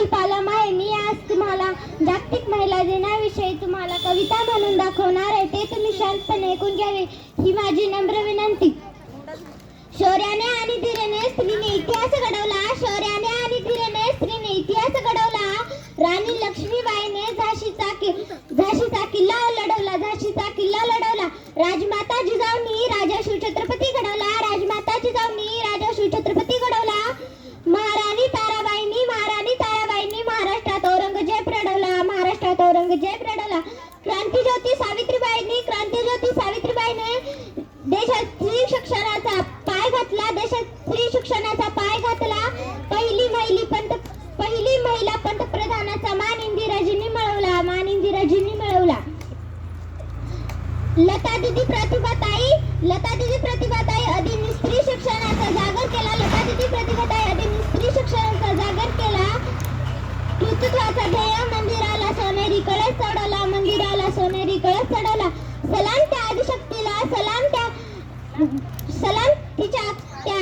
कल्पाला माय मी आज तुम्हाला जागतिक महिला दिनाविषयी तुम्हाला कविता म्हणून दाखवणार आहे. ते तुम्ही शांतपणे ऐकून घ्यावे ही माझी नम्र विनंती. शौर्याने आणि धीराने स्त्रीने इतिहास घडवला. शौर्याने आणि धीराने स्त्रीने इतिहास घडवला. राणी लक्ष्मीबाईने झाशीचा किल्ला लढवला. झाशीचा किल्ला लढवला. राजमाता जिजाऊनी राजा शिवछत्रपती घडवला. राजमाता जिजाऊनी राजा शिवछत्रपती घडवला. महाराणी ताराबाईंनी महाराष्ट्रात औरंगजेब लढवला. महाराष्ट्रात औरंगजेब लढवला. क्रांतीज्योती सावित्रीबाईने देशात स्त्री शिक्षणाचा पाय घातला. देशात स्त्री शिक्षणाचा पाय घातला. पहिली महिला पंतप्रधानाचा मान इंदिराजींनी मिळवला. लता दीदी प्रतिभाताई आदींनी स्त्री शिक्षणाचा जागर केला. स्त्री शिक्षणाचा जागर केला. कर्तृत्वाचा ध्येय मंदिराला सोनेरी कळस चढवला. सलाम त्या आदिशक्तीला, सलाम तिच्या त्या